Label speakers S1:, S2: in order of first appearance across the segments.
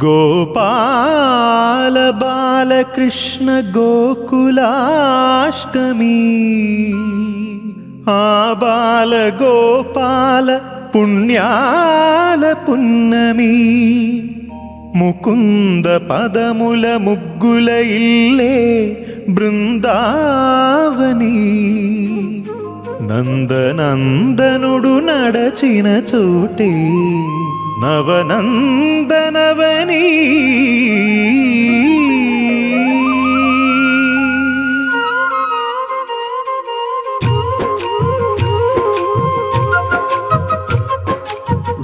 S1: గోపాల బాలకృష్ణ గోకులాష్టమి ఆ బాల గోపాల పుణ్యాల పున్నమి ముకుంద పదముల ముగ్గుల ఇల్లే బృందావని నందనందనుడు నడచిన చోటే నవనందనవని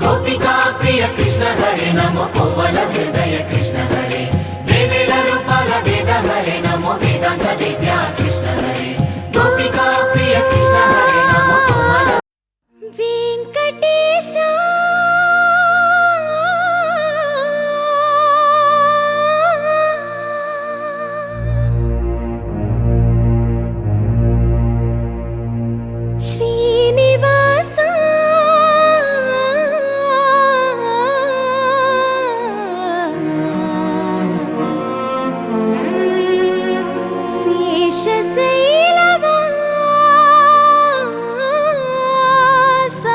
S2: గోపికా ప్రియ కృష్ణ హరే నమో కోవల హృదయ కృష్ణ హరే వేవేల రూపాల వేద హరే నమో వేదాంత విద్యా కృష్ణ హరే గోపికా ప్రియ కృష్ణ హరే నమో కోవల
S3: వెంకటేశ శ్రీనివాస శేషశైలవాస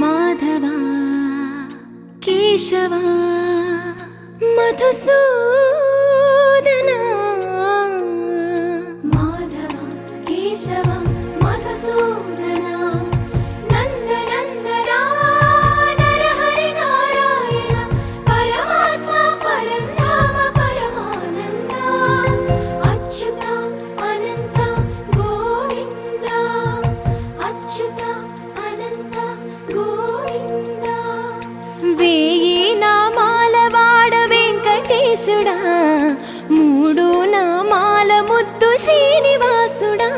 S3: మాధవ కేశవ మధుసూదన మాధవ కేశవ మధుసూదన నందనందన నరహరి నారాయణ పరమాత్మ పరంధామ పరమానంద అచ్యుత అనంత గోవింద అచ్యుత అనంత గోవింద వేయి నామాల వాడ వెంకటేశుడా మూడు నామాల ముద్దు శ్రీనివాసుడా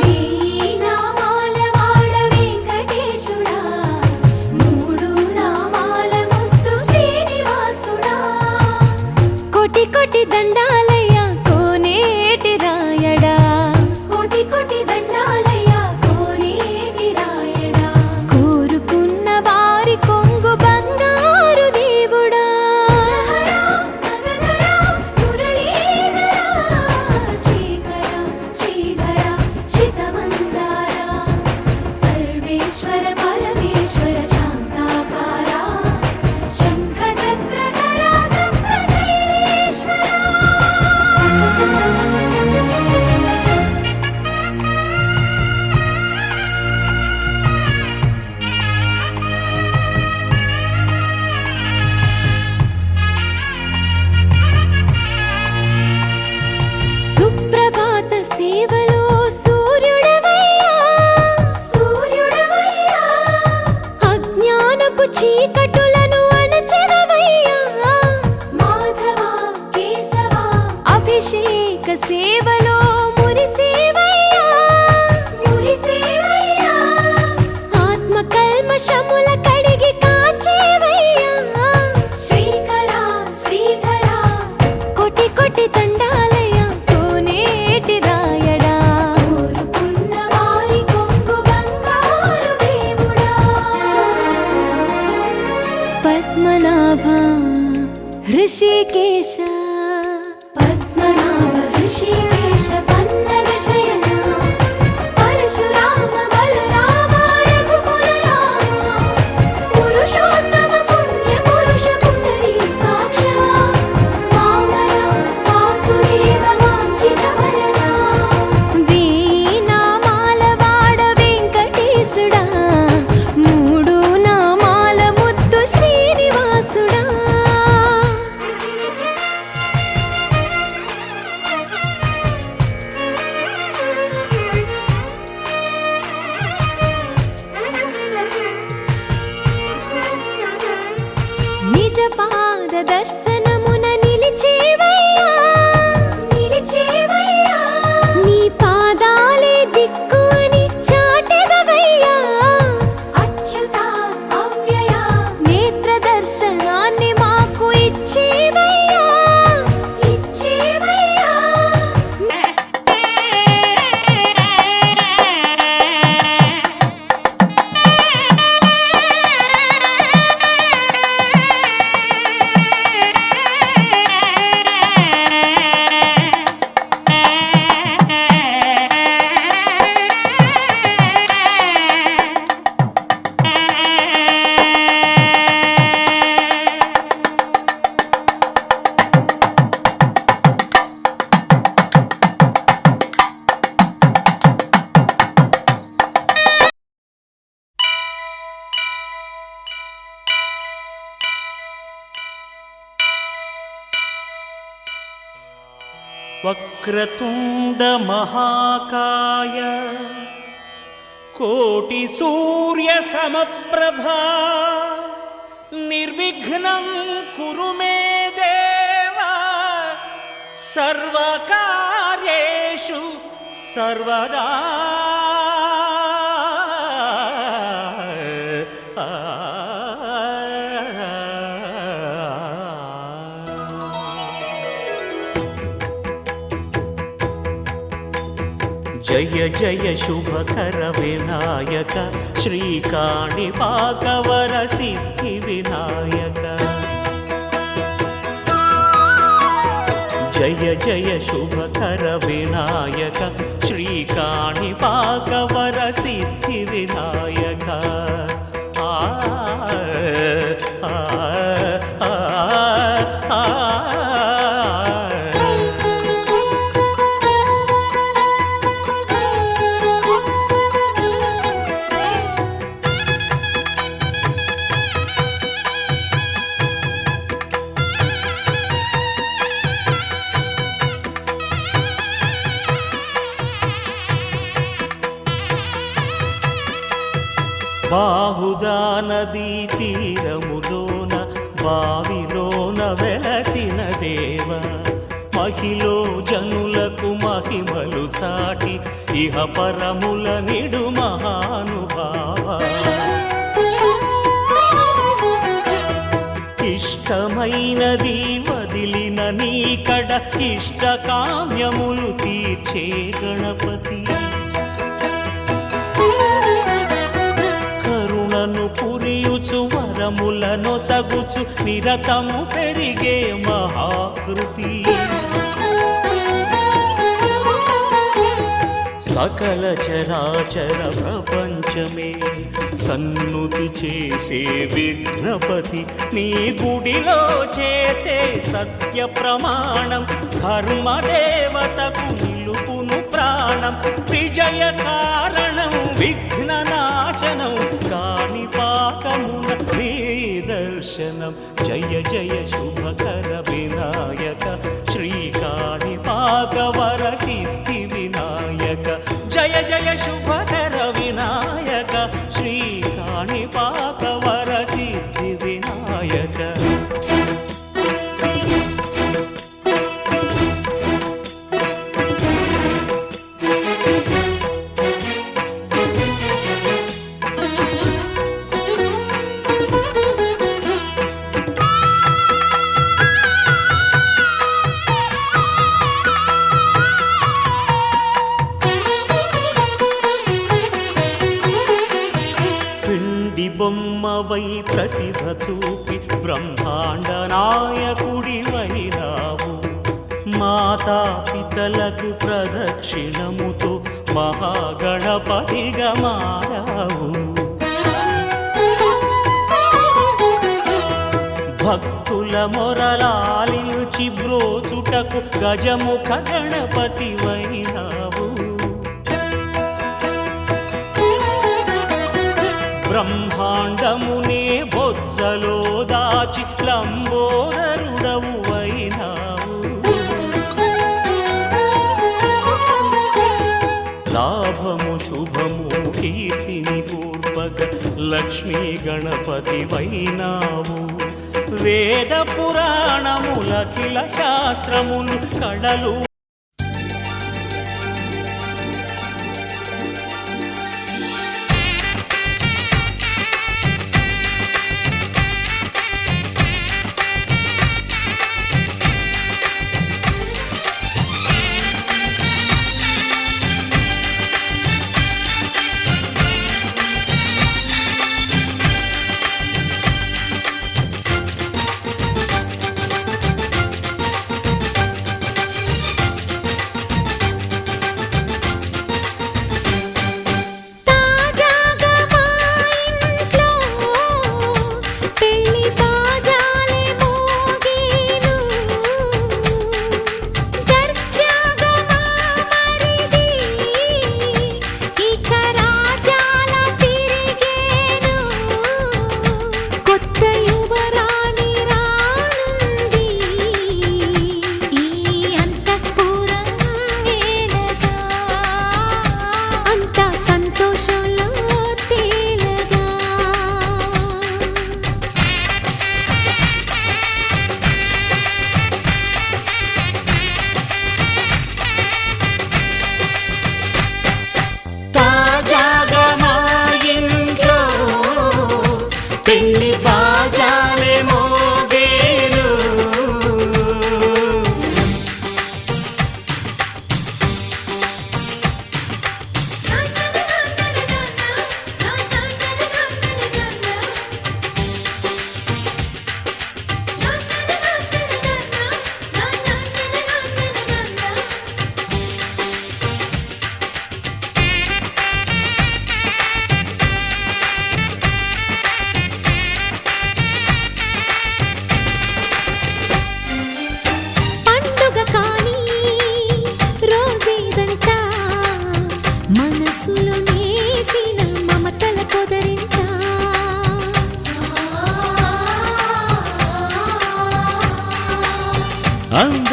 S3: వేయి నామాల వాడ వెంకటేశుడా మూడు నామాల ముద్దు శ్రీనివాసుడా కోటి కోటి దండాలయ్య కోనేటి రాయడా కోటి కోటి దండాలయ్య కోనేటి రాయడా కోరుకున్న వారి కొంగు బంగారు దేవుడా సర్వేశ్వర పరమేశ్వర శాంతాకార శంఖ చక్రధర సప్తశైలేశ్వర సుప్రభాత సేవలో సూర్యుడవయ్యా సూర్యుడవయ్యా అజ్ఞానపు చీకటులను అణచెదవయ్యా మాధవ కేశవ అభిషేక సేవలో మురిసేవయ్యా మురిసేవయ్యా ఆత్మ కల్మషముల కడిగి కాచేవయ్యా శ్రీకర శ్రీధర కోటి కోటి దండాలయ కోనేటి రాయడా కోరుకున్న వారి కొంగు బంగారు దేవుడా పద్మనాభ హృషికేశ పద్మనాభ హృషికేశ పన్నగ శయన పరశురామ బలరామ రఘుకుల రామ పురుషోత్తమ పుణ్య పురుష పుండరీకాక్ష వామన వాసుదేవ వాంఛిత వరద వేయి నామాల వాడ వెంకటేశుడా మూడు నామాల ముద్దు శ్రీనివాసుడా
S4: వక్రతుండ మహాకాయ కోటి సూర్య సమప్రభా నిర్విఘ్నం కురు మే దేవా సర్వకార్యేషు సర్వదా జయ జయ శుభకర వినాయక శ్రీకాణిపాకవర సిద్ధి వినాయక జయ జయ శుభకర వినాయక శ్రీకాణిపాకవర సిద్ధి వినాయక ఆ ఆ ఆ ఆ బాహుదా నదీ తీరములోన బావిలోన వెలసిన దేవ మహిలో జనులకు మహిమలు చాటి ఇహ పరముల నిడు మహానుభావ ఇష్టమైనది వదిలిన నీకడ ఇష్ట కామ్యములు తీర్చే గణపతి కరుణను పురియుచు వరములను సగుచు నిరతము పెరిగే మహాకృతి సకల చరాచర ప్రపంచమే సన్నుతి చేసే విఘ్నపతి నీ గుడిలో చేసే సత్య ప్రమాణం ధర్మదేవతకు నిలుపును ప్రాణం విజయ కారణం విఘ్న నాశనం కాణిపాకమున నీ దర్శనం జయ జయ శుభకర వినాయక శ్రీకాణిపాకవర సిద్ధి వినాయక జయ జయ శుభకర వినాయక శ్రీకాణిపాకవర సిద్ధి వినాయక బొమ్మవై ప్రతిభ చూపి బ్రహ్మాండ నాయకుడి వైరావు మాతా పితలకు ప్రదక్షిణముతో మహాగణపతిగా మారావు భక్తుల మొరలాలించి బ్రోచుటకు గజముఖ గణపతి వైనావు బ్రహ్మాండమునే బొజ్జలో దాచి లంబోదరుడవు అయినావు లాభము శుభము కీర్తిని పూర్వక లక్ష్మీ గణపతి వైనావు వేద పురాణములఖిల శాస్త్రములు కళలు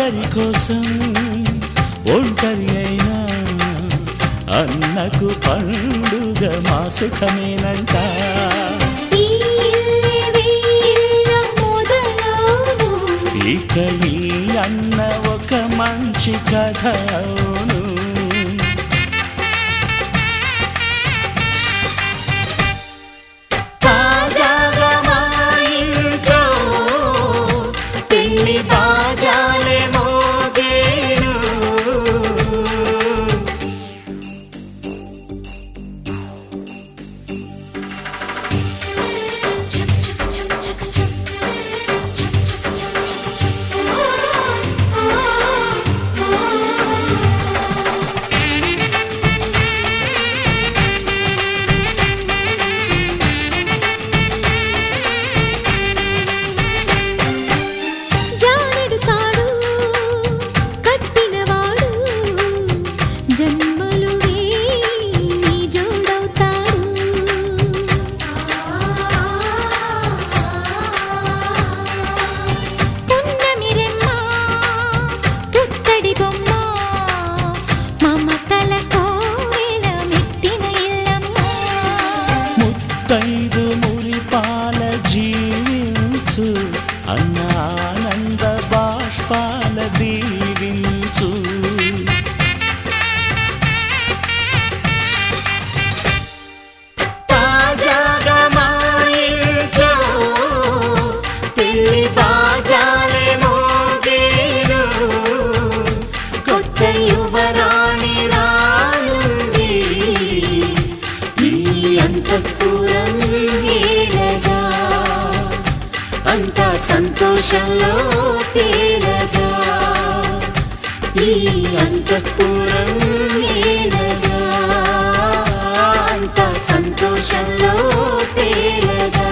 S4: అందరి కోసం ఒంటరి అయినా అన్నకు పండుగ మా సుఖమేనంట.
S3: ఈ ఇల్లే వీళ్ళ మొదలవును.
S4: ఇక ఈ అన్న ఒక మంచి కథ అవును. తాజాగా మా ఇంట్లో పెళ్లి బాజాలే మోగేను.
S3: చక్ చక్ చక్ చక్ చక్. చక్ చక్ చక్ చక్ చక్. జానెడు తాడు కట్టినవాడు జన్మలు వేయి జోడవుతాడు. పున్నమి రెమ్మ పుత్తడి బొమ్మ మమతల కోవెల మెట్టిన ఇల్లమ్మ.
S4: ముత్తైదు మురిపాల జీవించు అన్న ఆనంద బాష్పాల దీవించు. తాజాగా మా ఇంట్లో పెళ్లి బాజాలే మోగేను.
S3: కొత్త యువరాణి రానుంది ఈ అంతఃపురం ఏలగా. అంతా సంతోషంలో తేలగా ఈ అంతఃపురం ఏలగా. అంతా సంతోషంలో తేలగా.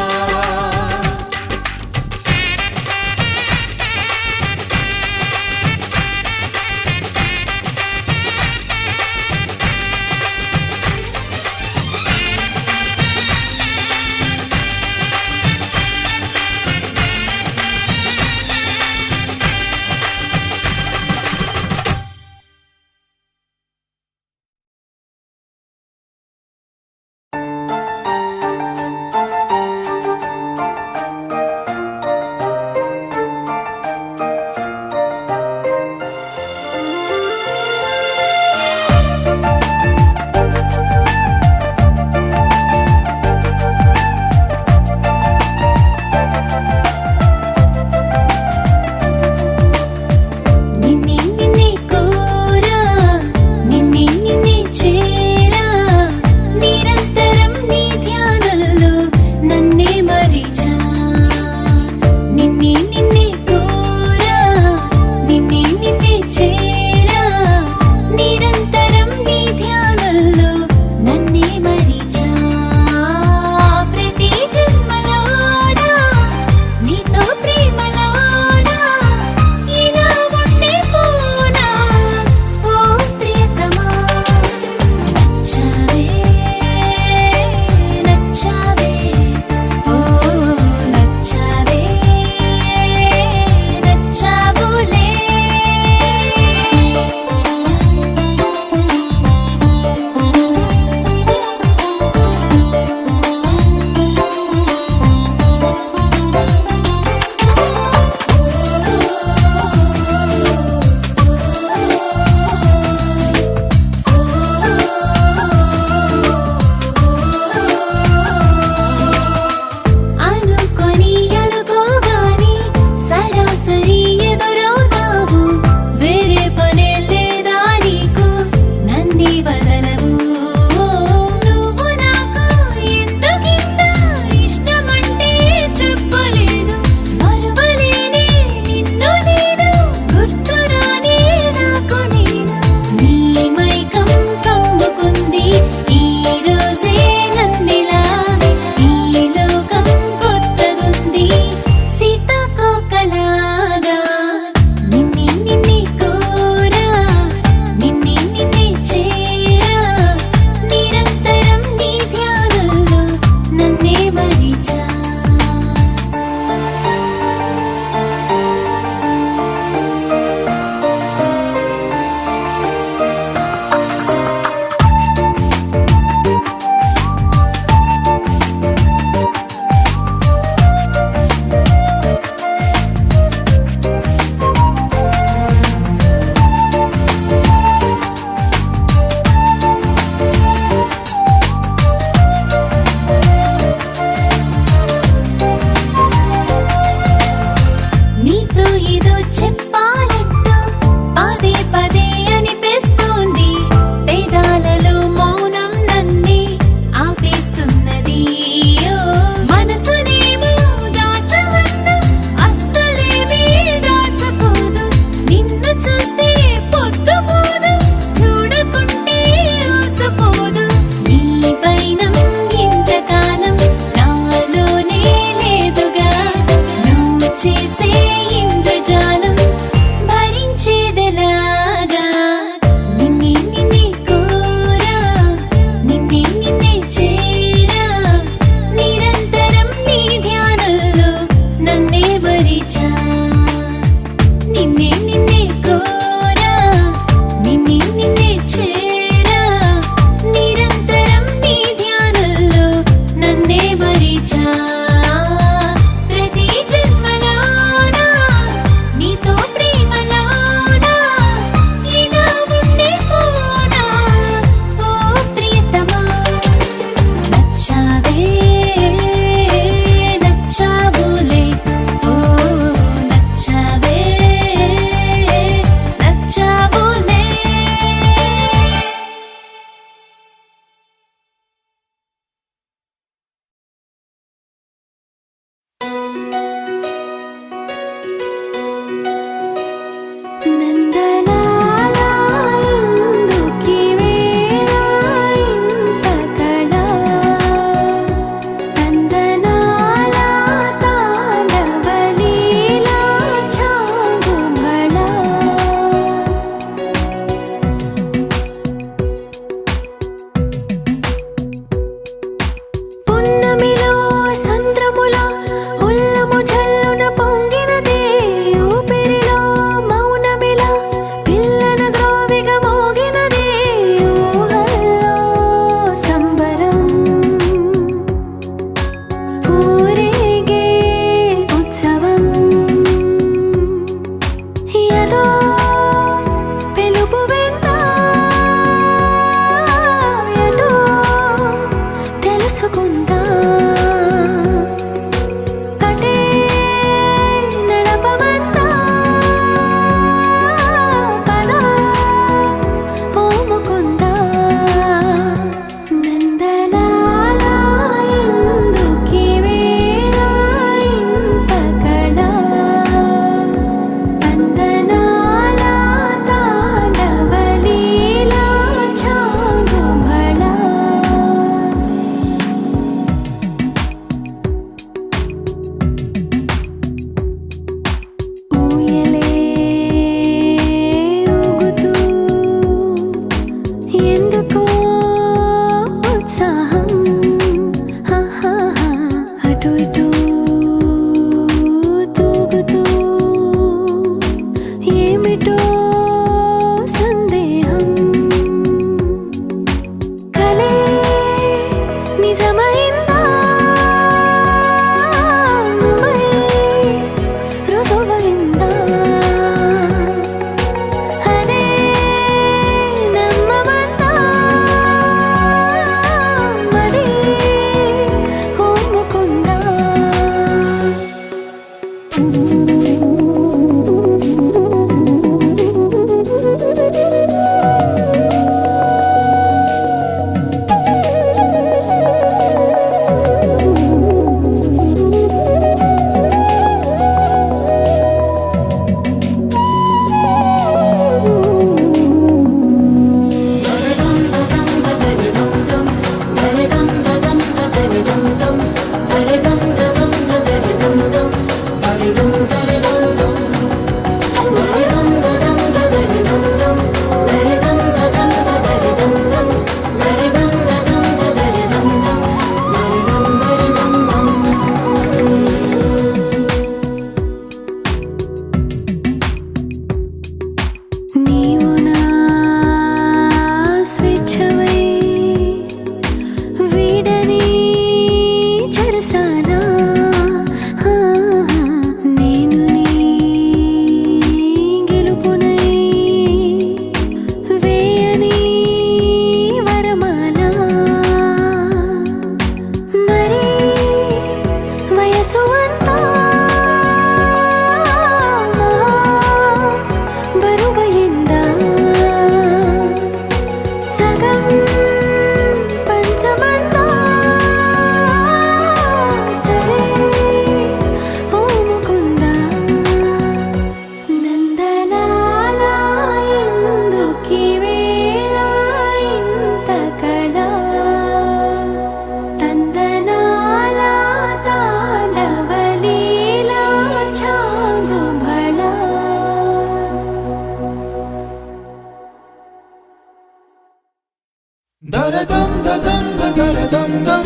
S5: Daradam dadam daradam dam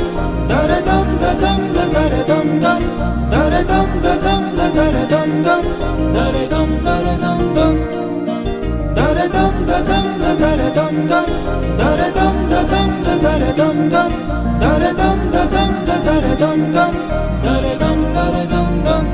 S5: daradam dadam daradam dam daradam dadam daradam dam daradam daradam dam daradam dadam daradam dam daradam dadam daradam dam daradam dadam daradam dam daradam daradam dam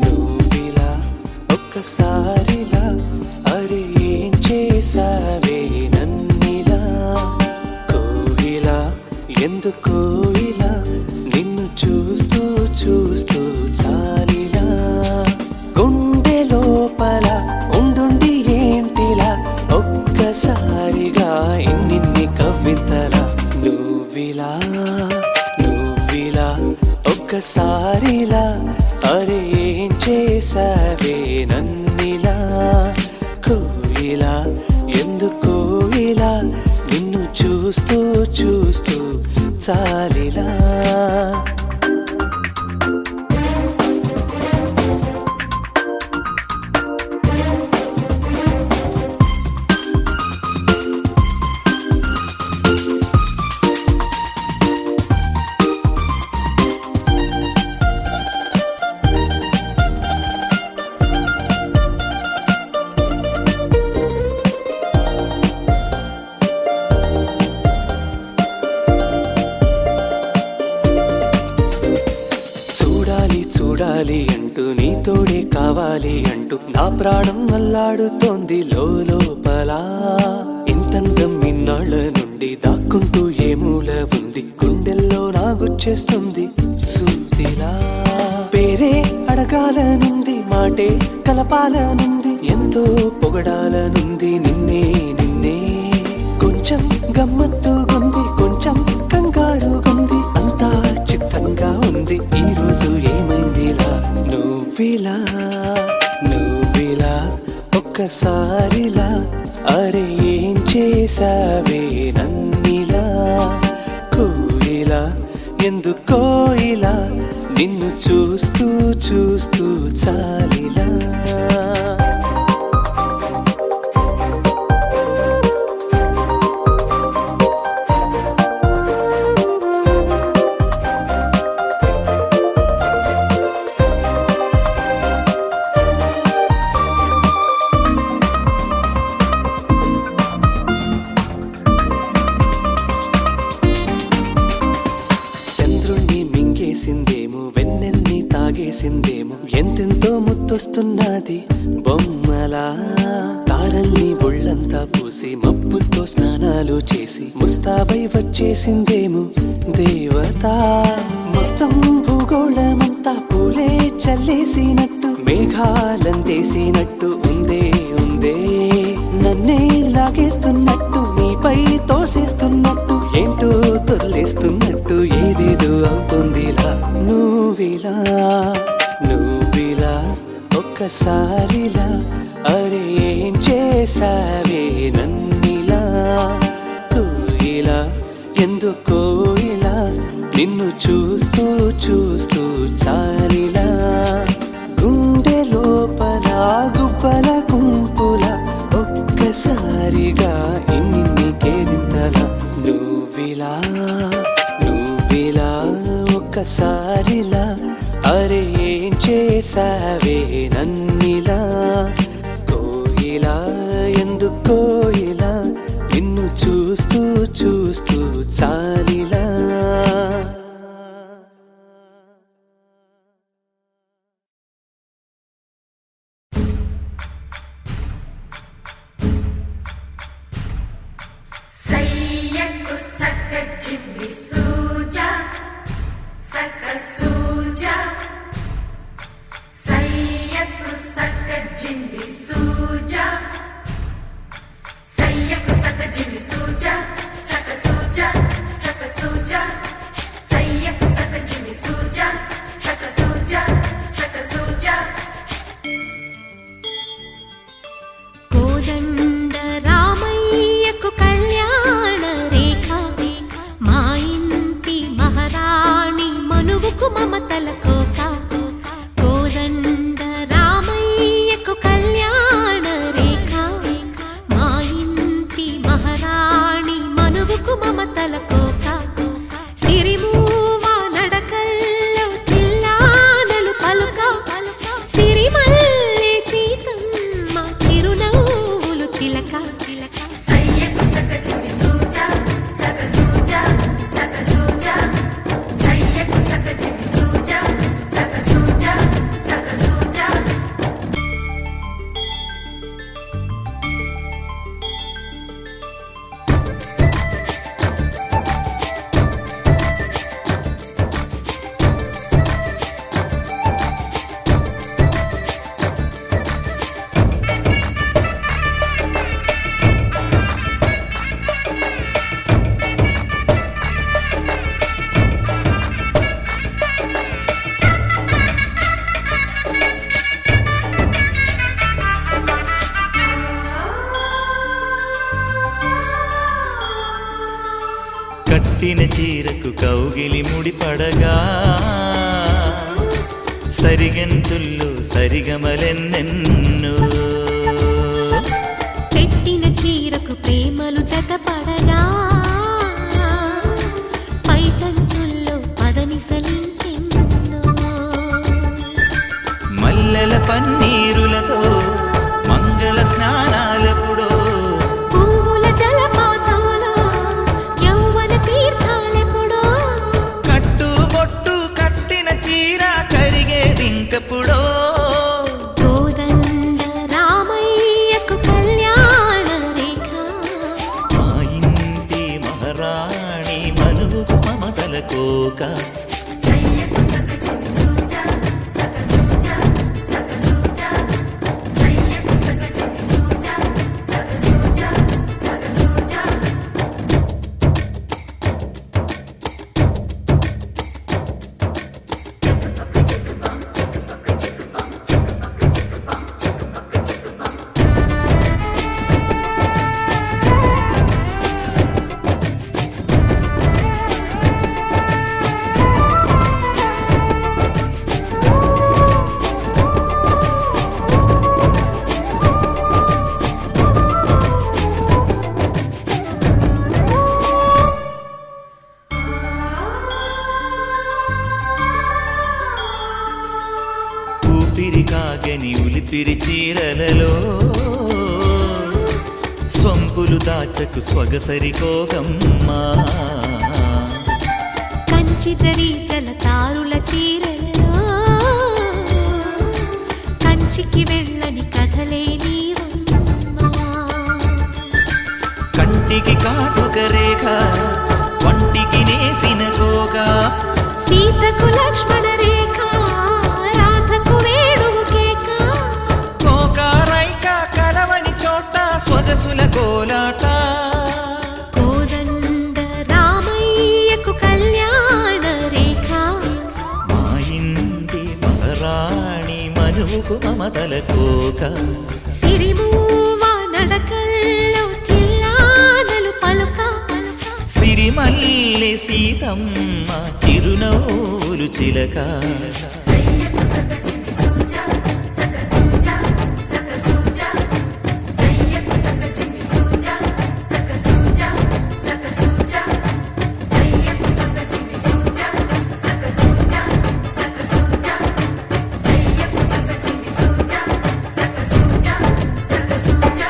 S4: నువ్విలా ఒక్కసారిలా అరే ఏం చేసావే నన్నిలా కోయిలా ఎందుకో ఇలా నిన్ను చూస్తూ చూస్తూ చాలిలా గుండె లోపల ఉండుండి ఏంటిలా ఒక్కసారిగా ఇన్నిన్ని కవితలా నువ్విలా ఒక్కసారిలా అరే ఏం చేసావే నన్నిలా కోయిలా ఎందుకో ఇలా నిన్ను చూస్తూ చూస్తూ చాలిలా చూడాలి అంటూ నీతోడే కావాలి అంటూ నా ప్రాణం అల్లాడుతోంది లోపల ఇంతంతం ఇన్నాళ్ళ నుండి దాక్కుంటూ ఏ మూల ఉంది గుండెల్లో నాగుచ్చేస్తుంది సూదిలా పేరే అడగాలనుంది మాటే కలపాలనుంది ఎంతో పొగడాలనుంది నిన్నే కొంచెం గమ్మత్తుగుంది కొంచెం కంగారుగుంది అంతా చిత్తంగా ఉంది ఈ రోజు ఏమైందిలా నువ్విలా ఒక్కసారిలా అరే ఏం చేసావే నన్నిలా కోయిలా ఎందుకో ఇలా నిన్ను చూస్తూ చూస్తూ చాలిలా వెన్నెల్ని తాగేసిందేమో ఎంతెంతో ముత్తొస్తున్నది బొమ్మలా తారల్ని ఒళ్ళంతా పూసి మబ్బులతో స్నానాలు చేసి ముస్తాబై వచ్చేసిందేమో దేవత మొత్తం భూగోళమంతా పూలే చల్లేసినట్టు మేఘాలందేసినట్టు ఉందే నన్నే లాగేస్తున్నట్టు నీపై తోసేస్తున్నట్టు ఏంటో తొల్లేస్తున్నట్టు ఏదేదో అవుతుందిలా నువ్విలా ఒక్కసారిలా అరే ఏం చేసావే నన్నిలా కోయిలా ఎందుకో ఇలా నిన్ను చూస్తూ చూస్తూ చాలిలా గుండె లోపల గువ్వల గుంపుల ఒక్కసారిగా ఇన్ని కేరింతలా నువ్విలా ఒక్కసారిలా అరే ఏం చేసావే నన్నిలా కోయిలా ఎందుకో ఇలా నిన్ను చూస్తూ చూస్తూ చాలిలా
S6: సయ్యకు సక్క చిమ్మి సూజా సక్క సూజా సయ్యకు సక్క చిమ్మి సూజా సయ్యకు సక్క చిమ్మి సూజా సక్క సూజా సక్క సూజా సయ్యకు సక్క చిమ్మి సూజా సక్క సూజా సక్క సూజా
S3: కోదండ రామయ్యకు కళ్యాణ
S1: కట్టిన చీరకు కౌగిలి ముడిపడగా సరిగెంతుల్లో సరిగమలెన్నెన్నో
S3: పెట్టిన చీరకు ప్రేమలు జతపడగా పైటంచుల్లో పదనిసలింకెన్నో
S1: మల్లెల పన్నీరులతో మంగళ స్నానాలెప్పుడో
S3: పువ్వుల జలపాతంలో యౌవన తీర్థాలెప్పుడో
S1: కట్టుబొట్టు కట్టిన చీర కరిగేదింకప్పుడో
S3: కోదండ రామయ్యకు కళ్యాణ రేఖ
S1: మా ఇంటి మహారాణి మనువు మమతల కోక
S6: సయ్యకు సక చిన్ని సూజా సక సూజా సక సూజా సయ్యకు సక చిన్ని సూజా సక సూజా సక సూజా
S1: ఊపిరి కాగని ఉలిపిరి చీరలలో సొంపులు దాచకు స్వగసరి కోగమ్మా
S3: కంచి జరి జలతారుల చీరలలో కంచికి వెళ్ళని కథలే నీవమ్మా
S1: కంటికి కాటుక రేఖ వంటికి నేసిన కోగా
S3: సీతకు లక్ష్మణ రేఖ రాధకు వేణువు కేక
S1: కోకారైక కలవని చోట స్వగసుల కోలాట
S3: కోదండ రామయ్యకు కళ్యాణ రేఖ
S1: మా ఇంటి మహారాణి మనువుకు మమతల కోక
S3: సిరిమూవ నడకల్లో తిల్లానలు పలుక
S1: సిరిమల్లె సీతమ్మ చిరునవ్వులు చిలక
S6: సయ్యకు సక చిన్ని సూజా సక సూజా సక సూజా సయ్యకు సక చిన్ని సూజా సక సూజా సక సూజా సయ్యకు సక చిన్ని సూజా సక సూజా సక సూజా సయ్యకు సక చిన్ని సూజా సక సూజా సక సూజా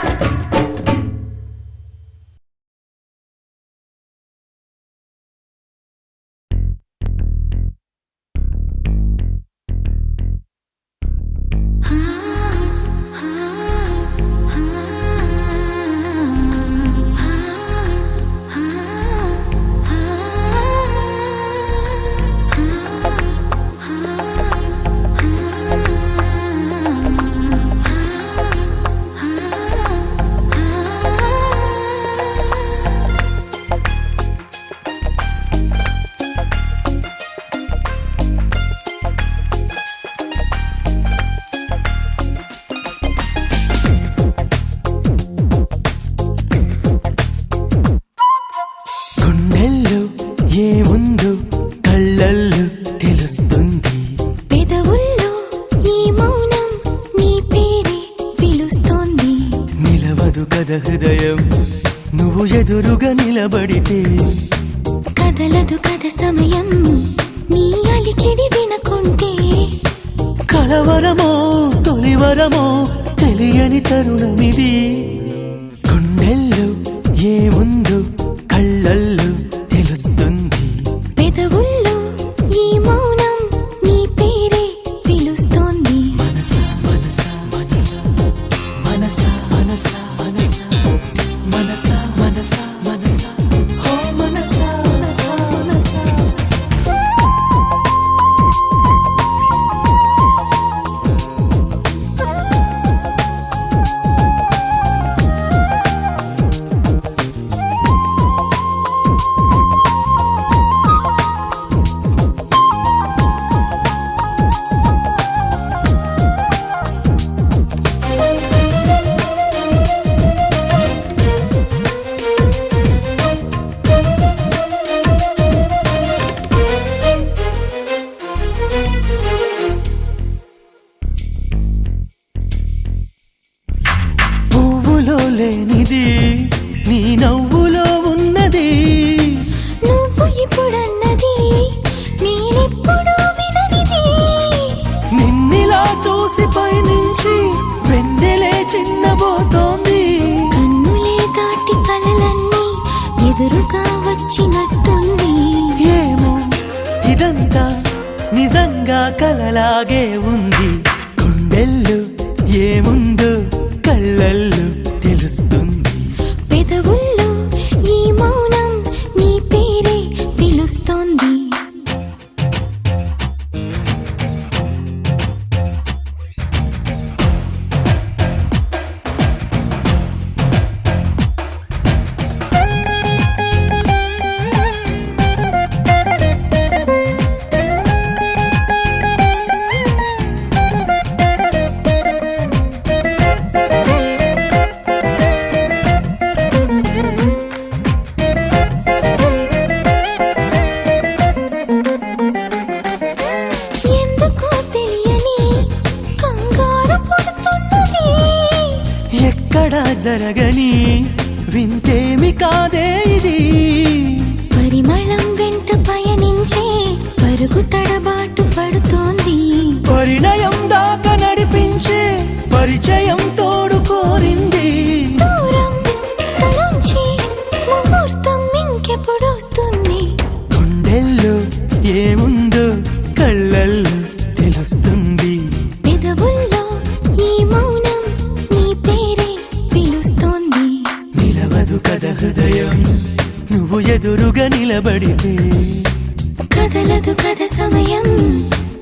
S4: గుండెల్లో ఏముందో కళ్ళల్లో తెలుస్తుంది
S3: పెదవుల్లో ఈ మౌనం నీ పేరే పిలుస్తోంది
S4: నిలవదు కథ హృదయం నువ్వు ఎదురుగా నిలబడితే
S3: కదలదు కథ సమయం నీ అలికిడి వినకుంటే
S4: కలవరమో తొలివరమో తెలియని తరుణమిది గుండెల్లో ఏముందో కళ్ళల్లో తెలుస్తుంది
S3: పెదవుల్లో ఈ మౌనం నీ పేరే పిలుస్తోంది
S4: మనసా మనసా మనసా మనసా మనసా మనసా మనసా మనసా మనసా ఓ మనసా మనసా మనసా
S3: ఎదురుగా వచ్చినట్టుంది.
S4: ఏమో ఇదంతా నిజంగా కలలాగే ఉంది. గుండెల్లో ఏముందో కళ్ళల్లో తెలుస్తుంది.
S3: పెదవుల్లో ఈ మౌనం నీ పేరే పిలుస్తోంది. ఎందుకో తెలియని కంగారు పుడుతున్నది.
S4: ఎక్కడా జరగని వింతేమి కాదే ఇది.
S3: పరిమళం వెంట పయనించే పరుగు తడబాటు పడుతోంది.
S4: పరిణయం దాకా నడిపించే పరిచయం తోడు కోరింది.
S3: దూరం తలంచి ముహూర్తం ఇంకెప్పుడొస్తుంది.
S4: గుండెల్లో ఏముందో కళ్ళల్లో తెలుస్తుంది.
S3: పెదవుల్లో ఈ మౌనం నీ పేరే పిలుస్తోంది.
S4: నిలవదు కథ హృదయం నువ్వు ఎదురుగా నిలబడితే.
S3: కదలదు కథ సమయం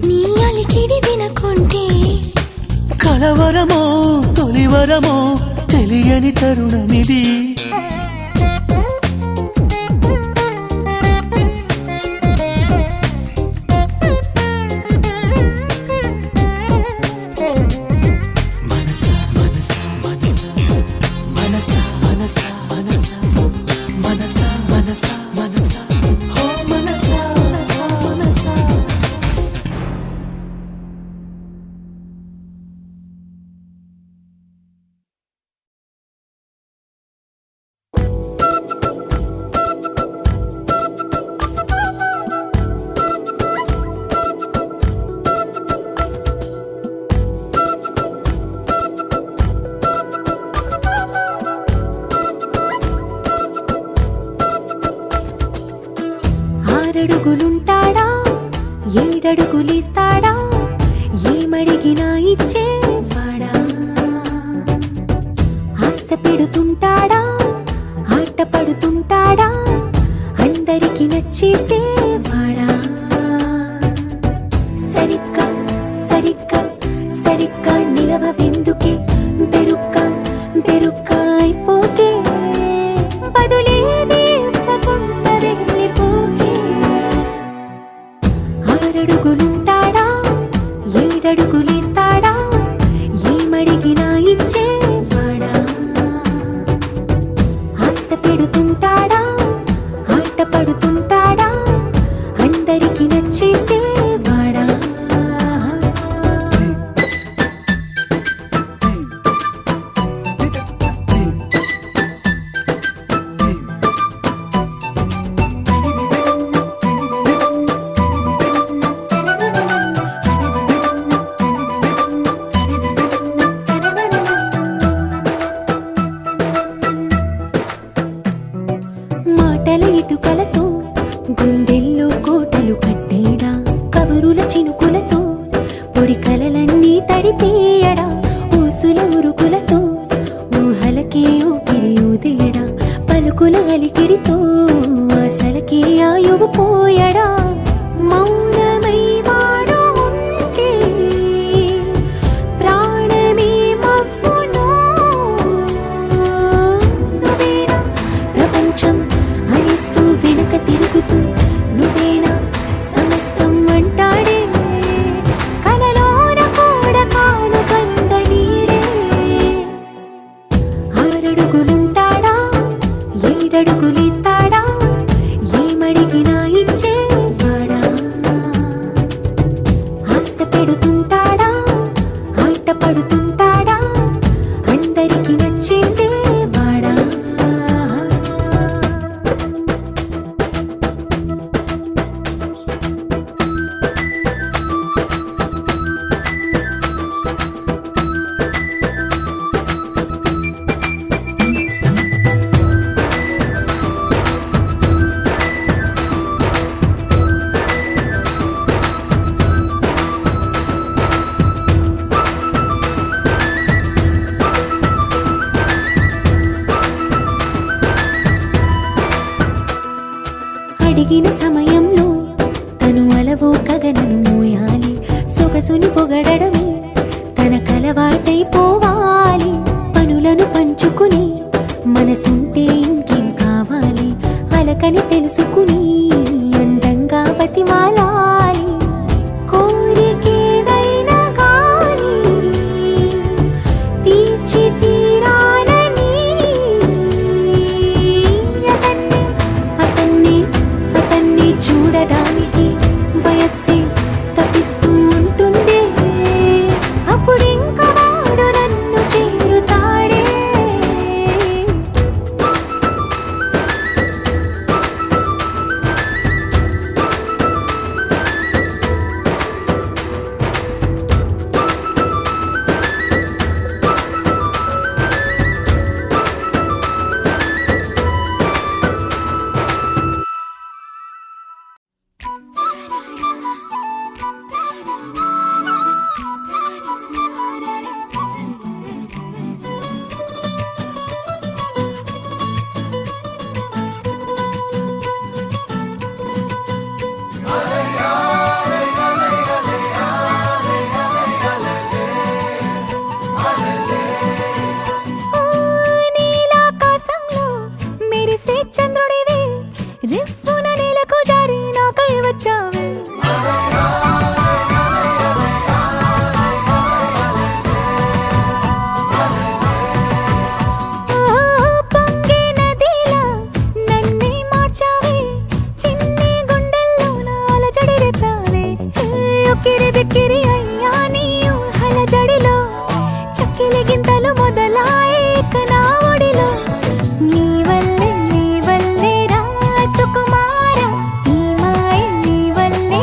S3: నీ అలికిడి వినకుంటే.
S4: కలవరమో తొలివరమో తెలియని తరుణమిది. మనసా మనసా మనసా మనసా మనసా మనసా మనసా మనసా మనసా హో మనసా మనసా మనసా.
S3: ఆరడుగులుంటాడా ఏడడుగులిస్తాడా ఏమడిగినా ఇచ్చేవాడా. ఆశ పెడుతుంటాడా ఆట పడుతుంటాడా అందరికి నచ్చేసేవాడా. సరిగ్గా సరిగ్గా సరిగ్గా నిలవెందుకే బెరుక్క బెరుక్క అయిపోకే. బదులేది ఇవ్వకుండా వెళ్ళిపోకే. ఆరడుగులుంటాడా ఏడడుగులిస్తాడా ఏమడిగినా ఇచ్చేవాడా. ఆశ పెడుతుంటాడా ఆట పడుతుంటాడా అందరికి నచ్చేసేవాడా. మాటల ఇటుకలతో గుండెల్లో కోటలు కట్టేడా. కబురుల చినుకులతో పొడి కలలన్నీ తడిపేయడా. ఊసుల ఉరుకులతో ఊహలకే ఊపిరి ఊదేయడా. పలుకుల అలికిడితో ఆశలకే ఆయువు పోయడా. మౌనమై వాడు ఉంటే ప్రాణమే మవ్వునో. నువ్వేనా ప్రపంచం అనిస్తూ వెనక తిరుగుతూ నువ్వేనా సమస్తం అంటాడే. కలలోన కూడా కాను కంద నీడే. ఆరడుగులుంటాడా ఏడడుగులిస్తాడా ఏమడిగినా ఇచ్చేవాడా.
S7: అడిగిన సమయంలో తను అలవో గగనను మోయాలి సొగసుని పొగడమే తనకలవాటైపోవాలి పనులను పంచుకుని మనసుంటే ఇంకేం కావాలి అలకని తెలుసుకుని అందంగా బతిమాలాలి కోరికేదైనా గాని తీర్చి తీరాలని అతన్ని చూడడానికి వయస్సే తప్పిస్తూ ఉంటుంది అప్పుడింకా వాడు నన్ను చేరుతాడే నీలాకాశంలో మెరిసే చంద్రుడివే రిఫ్ఫున నేలకు జారి నాకై వచ్చావే పొంగే నదిలా నన్నే మార్చావే చిన్ని గుండెల్లో నాల జడి రేపావే ఉక్కిరి బిక్కిరి అయ్యా నీ ఊహల జడిలో చక్కిలి గింతలు మొదలాయే ఇక నా ఒడిలో నీ వల్లే రా సుకుమార ఈ మాయ నీ వల్లే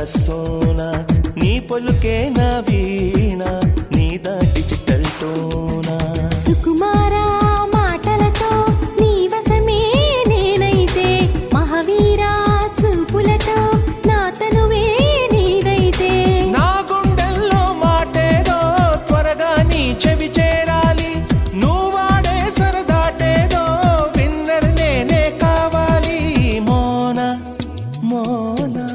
S1: సోనా నీ పలుకే నా వీణ నీదా డిజిటల్ టోనా
S7: సుకుమారా మాటలతో నీ వశమే నేనైతే మహావీరా చూపులతో నా తనువే నీదైతే
S1: నా గుండెల్లో మాటేదో త్వరగా నీ చెవి చేరాలి నువ్వాడే సరదాటేదో విన్నర్ నేనే కావాలి మోనా మోనా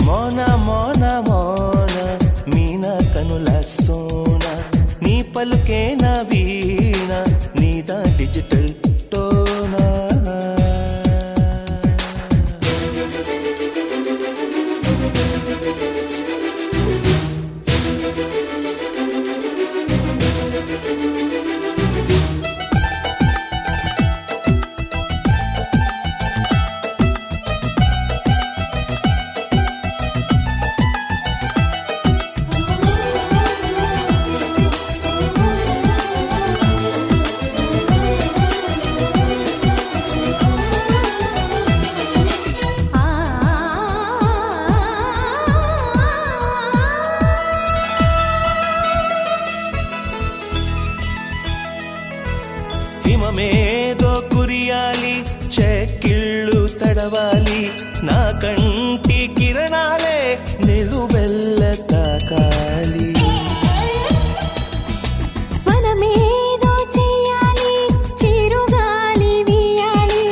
S1: మోనా మోనా మోనా మీనా కనుల సోనా నీ పలుకే నా వీణ నీదా డిజిటల్ టోనా హిమమేదో కురియాలి చెక్కిళ్ళు తడవాలి నా కంటి కిరణాలే నిలువెల్ల తాకాలి
S7: మనమేదో చెయ్యాలి చిరుగాలి వీయాలి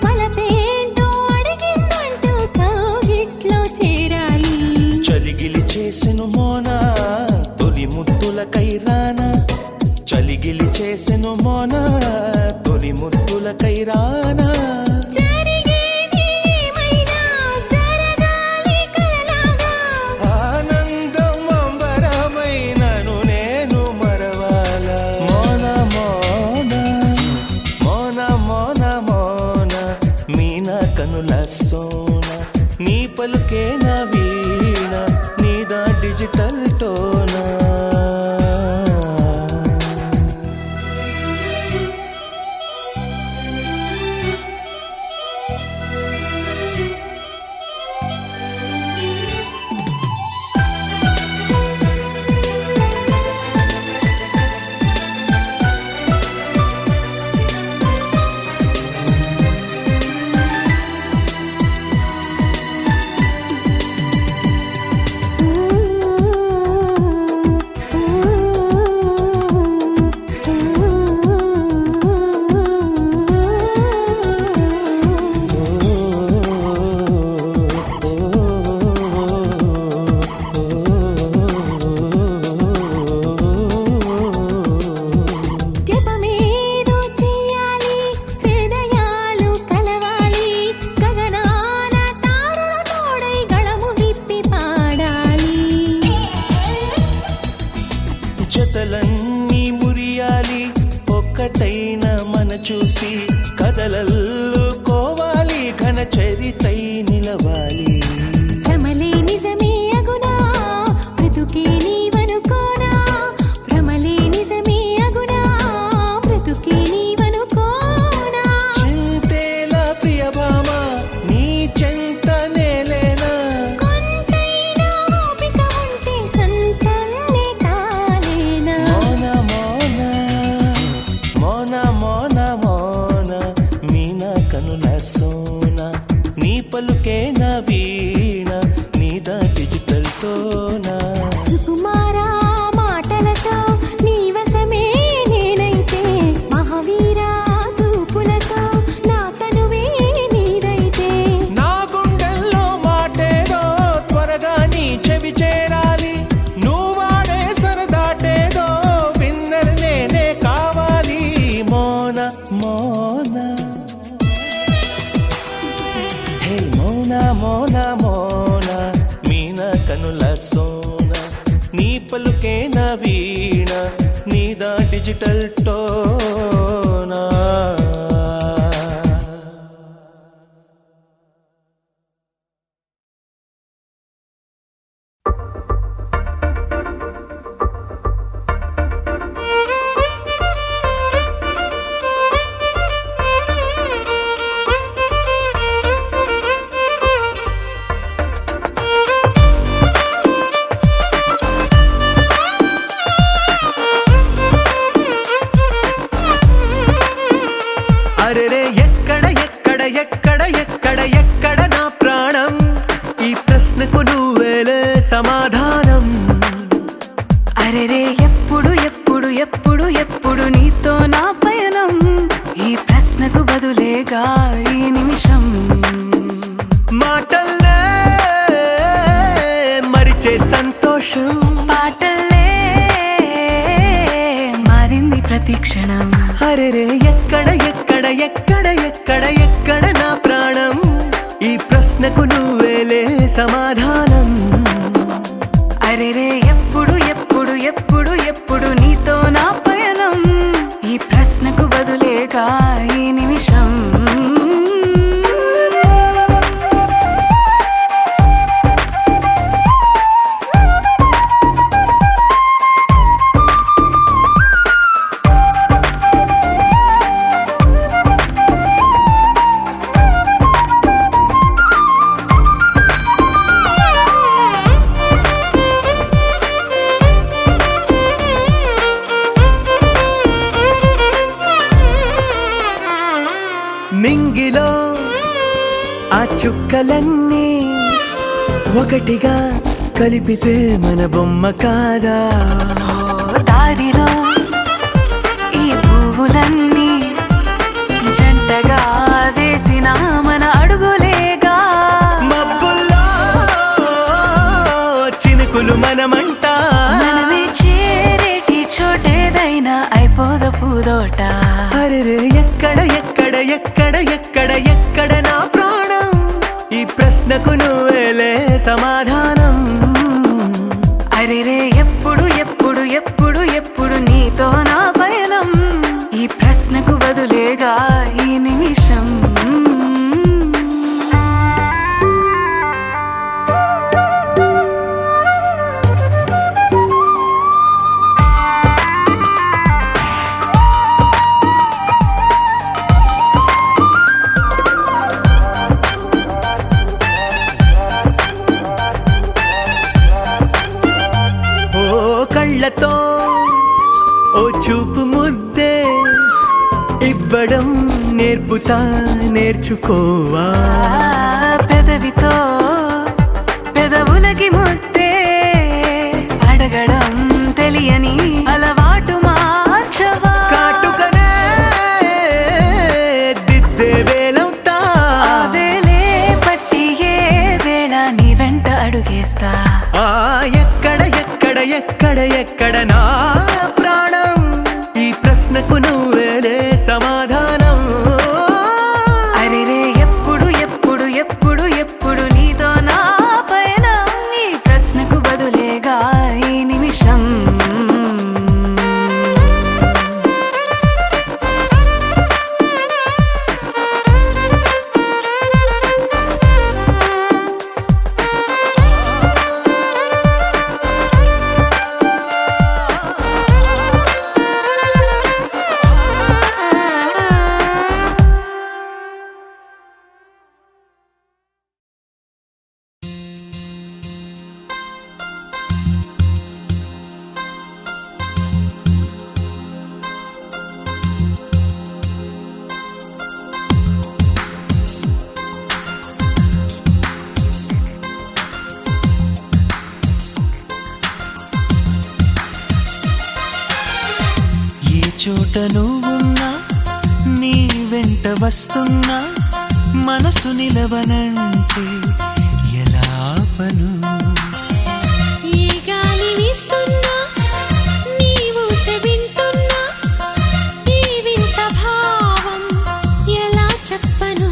S7: మలపేంటో అడిగిందంటూ కౌగిట్లో చేరాలి
S1: చలిగిలి చేసెను మోనా తొలి ముద్దుల కైరానా చలిగిలి చేసెను మోనా తొలి ముద్దుల కైరానా
S7: జరిగేది ఏమైనా జరగాలి కలలాగా
S1: ఆనందం అంబరమైనను నేను మరవాలా మోనా మోనా మోనా మోనా మోనా మీనా కనుల సోనా నీ పలుకే నా వీణ నీదా డిజిటల్ టోనా
S7: జపమేదో చెయ్యాలి హృదయాలు కలవాలి గగనాన తారల తోడై గళము విప్పి పాడాలి
S1: జతలన్నీ మురియాలి ఒక్కటైన మన చూసి కదలల్లుకోవాలి ఘన చరితై నిలవాలి
S7: భ్రమలే నిజమే అగునా బ్రతుకే నీవనుకోనా భ్రమలే నిజమే అగునా బ్రతుకే నీవనుకోనా
S1: చింతేలా ప్రియభామ నీ చెంత నేలేనా
S7: కొంతైనా ఓపిక ఉంటే సంతన్నే కాలేనా
S1: మోనా మోనా మోనా మోనా మోనా మీనా కనుల సోనా నీ పలుకే నా వీణ నీదా డిజిటల్ టోనా
S7: సుకుమారా మాటలతో నీ వశమే నేనైతే మహావీరా చూపులతో నా తనువే నీదైతే
S1: నా గుండెల్లో మాటేదో త్వరగా నీ చెవి చేరాలి నువ్వాడే సరదాటేదో విన్నర్ నేనే కావాలి మోనా మోనా హే మోనా మోనా మోనా మీనా కనుల సోనా నీ పలుకే నా వీణ నీదా డిజిటల్ టోనా
S7: ఎప్పుడు నీతో నా పయనం ఈ ప్రశ్నకు బదులేగా ఈ నిమిషం
S1: మాటల్లే మరిచే సంతోషం
S7: పాటలే మారింది ప్రతి క్షణం
S1: అరెరే ఎక్కడ ఎక్కడ ఎక్కడ ఎక్కడ ఎక్కడ నా ప్రాణం ఈ ప్రశ్నకు నువ్వేలే సమాధానం
S7: అరెరే ఎప్పుడు ఎప్పుడు ఎప్పుడు ఎప్పుడు నీతో నా పయనం ఈ ప్రశ్నకు బదులేగా ఈ నిమిషం
S1: మింగిలో ఆ చుక్కలన్నీ ఒకటిగా కలిపితే మన బొమ్మ కాదా
S7: దారిలో ఈ పువ్వులన్నీ జంటగా వేసిన మన అడుగులేగా
S1: మబ్బుల్లో చినుకులు మనమంట
S7: మనమే చేరేటి చోటేదైనా అయిపోద పూదోట
S1: అరెరే ఎక్కడ ఎక్కడ ఎక్కడ ఎక్కడ ఎక్కడ నా ప్రాణం ఈ ప్రశ్నకు నువ్వేలే సమాధానం
S7: అరెరే ఎప్పుడు ఎప్పుడు ఎప్పుడు ఎప్పుడు నీతో నా పయనం ఈ ప్రశ్నకు బదులేగా ఈ నిమిషం
S1: ఓ కళ్ళతో ఓ చూపు ముద్దే ఇవ్వడం నేర్పుతా నేర్చుకోవా
S7: పెదవితో పెదవులకి ముద్దే అడగడం తెలియని అలవాటు మార్చవా
S1: కాటుకనే దిద్దే వేలవుతా
S7: వేలే పట్టి ఏ వేళ నీ వెంట అడుగేస్తా
S1: ఆ ఎక్కడ ఎక్కడ ఎక్కడ ఎక్కడ నా ప్రాణం ఈ ప్రశ్నకు నువ్వేలే సమాధానం
S7: అరెరే ఎప్పుడు ఎప్పుడు ఎప్పుడు ఎప్పుడు నీతో నా పయనం ఈ ప్రశ్నకు బదులేగా ఈ నిమిషం
S4: ఏ చోట నువ్వున్నా నీ వెంట వస్తున్నా మనసు నిలవనంటే ఎలా ఆపను
S7: ఈ గాలి వీస్తున్నా నీవు వింటున్నా ఈ వింత భావం ఎలా చెప్పను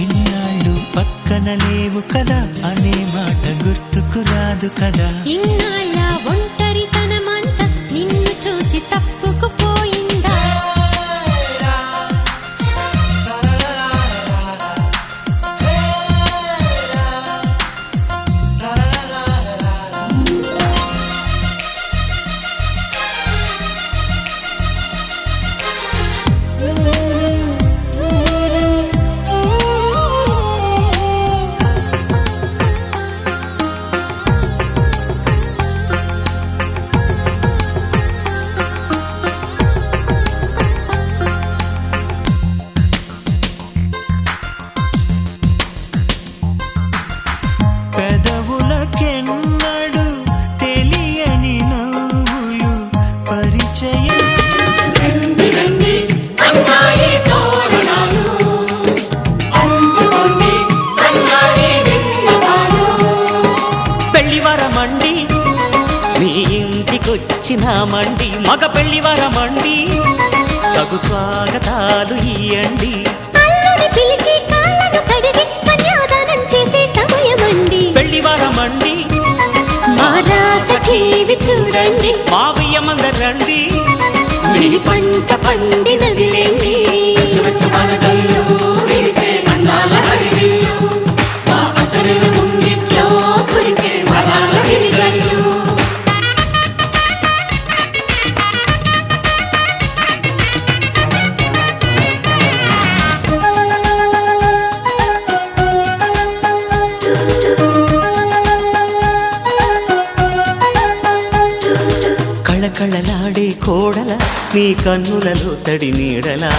S4: ఇన్నాళ్ళు పక్కన లేవు కదా అనే మాట గుర్తుకు రాదు కదా
S7: ఇన్నాళ్ళ ఒంటరితనమంతా నిన్ను చూసి తప్పుకుపోయిందా
S4: చేయు
S2: రండి రండి అమ్మాయి తోరణాలు అందుకోండి సన్నాయి విన్నపాలు
S1: పెళ్లివారమండి మీ ఇంటికొచ్చినామండి మగ పెళ్లివారమండి తగు స్వాగతాలు ఇయ్యండి
S3: అల్లుని పిలిచి కాళ్ళను కడిగి కన్యాదానం చేసే సమయమండి
S1: పెళ్లివారమండి
S3: మా రాసఖీవి చూడండి
S1: మావయ్యమందరండి
S3: మీ పంట పండినదిలేండి
S2: చుమచుమల జల్లు విరిసే అందాల హరివిల్లు మా అసలు ముంగిట్లో కురిసే వరాల విరిజల్లు
S1: కళకళలాడే కోడల నీ కన్నులలో తడి నీడలా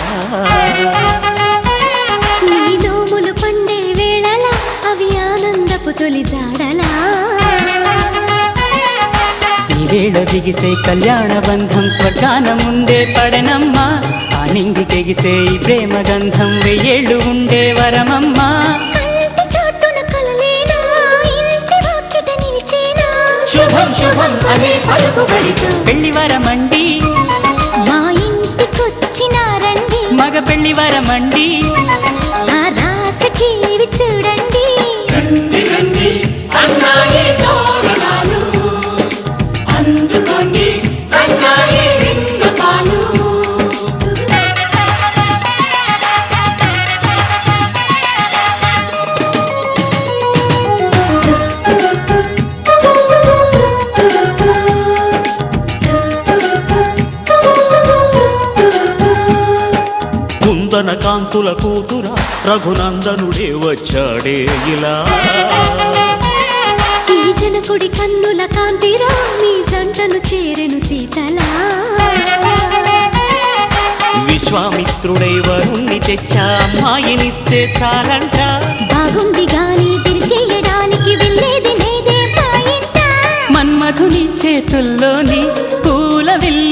S3: నీ నోములు పండే వేళలా అవి ఆనందపు తొలి జాడలా
S1: ఈ వేళ బిగిసే కళ్యాణ బంధం స్వర్గాన ముందే పడనమ్మా ఆ నింగి తెగిసే ఈ ప్రేమ గంధం వెయ్యేళ్ళు ఉండే వరమమ్మా
S3: కంటి చాటున కలలేనా ఇంటి వాకిట నిలిచేనా
S2: శుభం శుభం అనే పలుకుబడితో
S1: పెళ్లివారమండి
S3: మా ఇంటికొచ్చినారండి
S1: మగ పెళ్లివారమండి
S3: ఆ రాసఖీవి చూడండి
S2: రండి రండి అమ్మాయి తోరణాలు అందుకోండి సన్నాయి విన్నపాలు
S1: కుందన కాంతుల కూతురా రఘునందనుడే వచ్చాడే ఇలా
S3: ఈ జనకుడి కన్నుల కాంతిరా మీ జంటను చేరెను సీతలా
S1: విశ్వామిత్రుడై వరుణ్ణి తెచ్చా అమ్మాయినిస్తే చాలంట
S3: బాగుంది గాని తిరిచేయడానికి వెళ్ళేది లేదే మా ఇంట
S1: మన్మధుని చేతుల్లోని పూల విల్లు